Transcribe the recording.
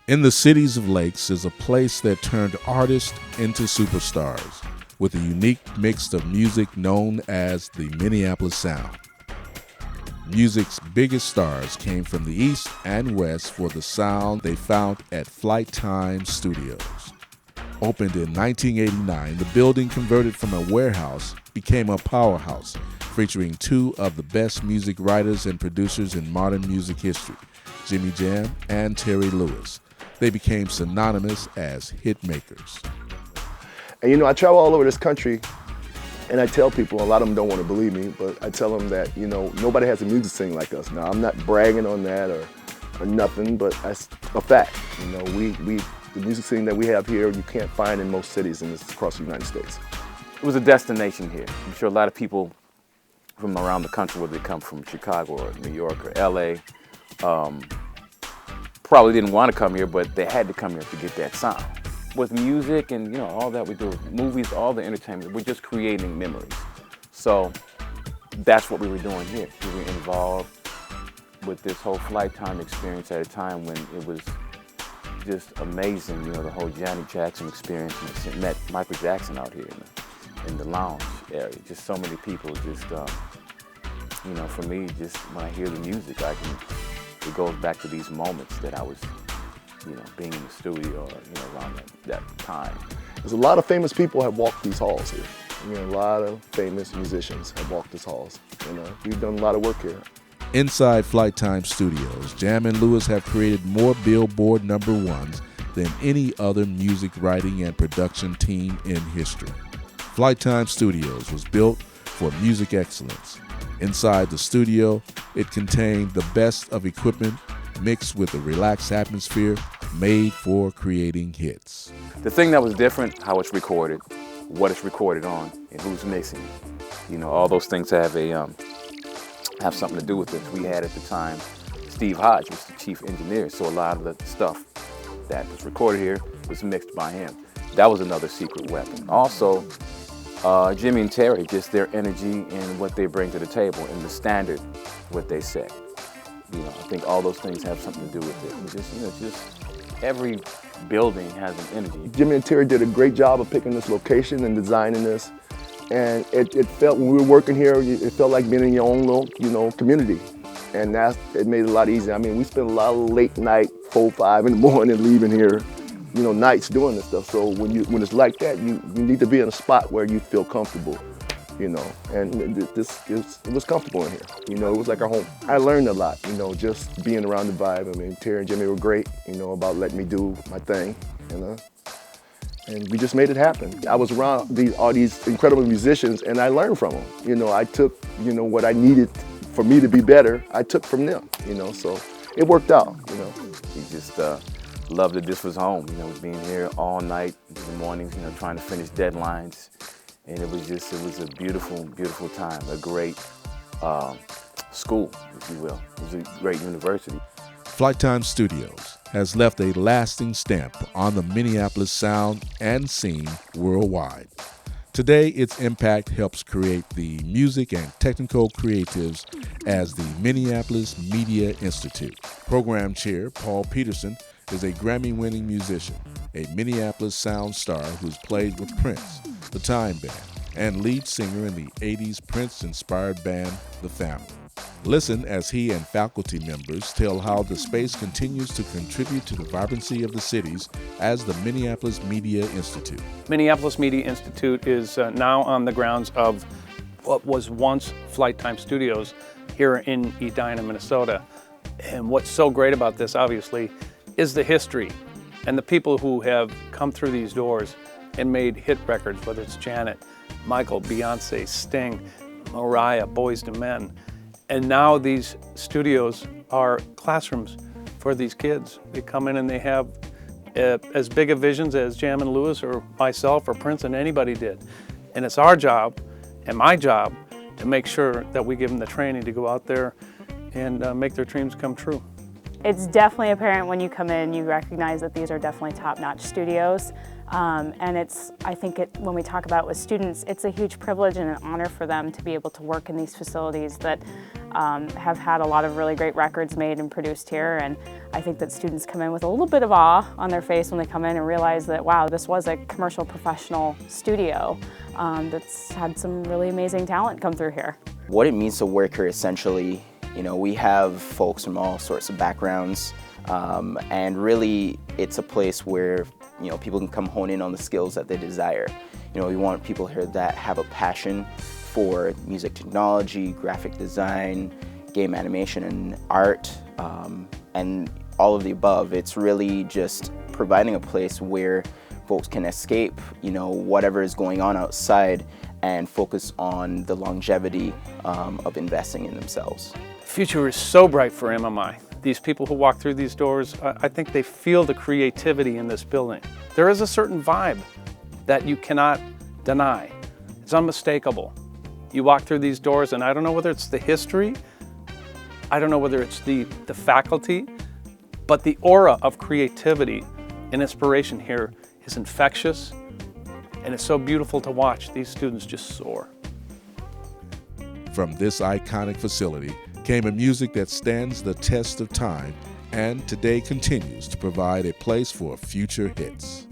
In the cities of lakes is a place that turned artists into superstars with a unique mix of music known as the Minneapolis Sound. Music's biggest stars came from the East and West for the sound they found at Flyte Tyme Studios. Opened in 1989, the building, converted from a warehouse, became a powerhouse, featuring two of the best music writers and producers in modern music history, Jimmy Jam and Terry Lewis. They became synonymous as hit makers. And I travel all over this country, and I tell people, a lot of them don't want to believe me, but I tell them that, nobody has a music scene like us. Now, I'm not bragging on that or nothing, but that's a fact. The music scene that we have here, you can't find in most cities across the United States. It was a destination here. I'm sure a lot of people from around the country, whether they come from Chicago or New York or LA, probably didn't want to come here, but they had to come here to get that sound. With music and all that we do, movies, all the entertainment, we're just creating memories. So that's what we were doing here. We were involved with this whole Flyte Tyme experience at a time when it was just amazing, the whole Janet Jackson experience. We met Michael Jackson out here in the lounge area. Just so many people just, for me, just when I hear the music, it goes back to these moments that I was, being in the studio, around that time. There's a lot of famous people have walked these halls here. A lot of famous musicians have walked these halls. We've done a lot of work here. Inside Flyte Tyme Studios, Jam and Lewis have created more Billboard #1s than any other music writing and production team in history. Flyte Tyme Studios was built for music excellence. Inside the studio, it contained the best of equipment mixed with a relaxed atmosphere made for creating hits. The thing that was different, how it's recorded, what it's recorded on, and who's mixing it. All those things have something to do with it. We had at the time, Steve Hodge was the chief engineer, so a lot of the stuff that was recorded here was mixed by him. That was another secret weapon. Also, Jimmy and Terry, just their energy and what they bring to the table and the standard, what they set. I think all those things have something to do with it. And just every building has an energy. Jimmy and Terry did a great job of picking this location and designing this. And it felt, when we were working here, it felt like being in your own little, community. And it made it a lot easier. We spent a lot of late night, 4, 5 in the morning leaving here, nights doing this stuff. So when it's like that, you need to be in a spot where you feel comfortable, and it was comfortable in here. It was like our home. I learned a lot, just being around the vibe. Terry and Jimmy were great, about letting me do my thing, And we just made it happen. I was around all these incredible musicians, and I learned from them. I took, what I needed for me to be better, I took from them, so it worked out, We just loved that this was home, being here all night, in the mornings, trying to finish deadlines. And it was a beautiful, beautiful time, a great school, if you will. It was a great university. Flyte Tyme Studios has left a lasting stamp on the Minneapolis sound and scene worldwide. Today, its impact helps create the music and technical creatives as the Minneapolis Media Institute. Program chair Paul Peterson is a Grammy-winning musician, a Minneapolis sound star who's played with Prince, the Time Band, and lead singer in the 80s Prince-inspired band, The Family. Listen as he and faculty members tell how the space continues to contribute to the vibrancy of the cities as the Minneapolis Media Institute. Minneapolis Media Institute is now on the grounds of what was once Flyte Tyme Studios here in Edina, Minnesota. And what's so great about this, obviously, is the history and the people who have come through these doors and made hit records, whether it's Janet, Michael, Beyonce, Sting, Mariah, Boyz II Men. And now these studios are classrooms for these kids. They come in and they have as big of visions as Jam and Lewis or myself or Prince and anybody did. And it's our job and my job to make sure that we give them the training to go out there and make their dreams come true. It's definitely apparent when you come in, you recognize that these are definitely top-notch studios. And I think when we talk about it with students, it's a huge privilege and an honor for them to be able to work in these facilities that have had a lot of really great records made and produced here. And I think that students come in with a little bit of awe on their face when they come in and realize that, wow, this was a commercial professional studio that's had some really amazing talent come through here. What it means to work here, essentially, we have folks from all sorts of backgrounds, and really it's a place where people can come hone in on the skills that they desire. We want people here that have a passion for music technology, graphic design, game animation, and art, and all of the above. It's really just providing a place where folks can escape, whatever is going on outside and focus on the longevity of investing in themselves. The future is so bright for MMI. These people who walk through these doors, I think they feel the creativity in this building. There is a certain vibe that you cannot deny. It's unmistakable. You walk through these doors and I don't know whether it's the history, I don't know whether it's the faculty, but the aura of creativity and inspiration here is infectious, and it's so beautiful to watch. These students just soar. From this iconic facility came a music that stands the test of time and today continues to provide a place for future hits.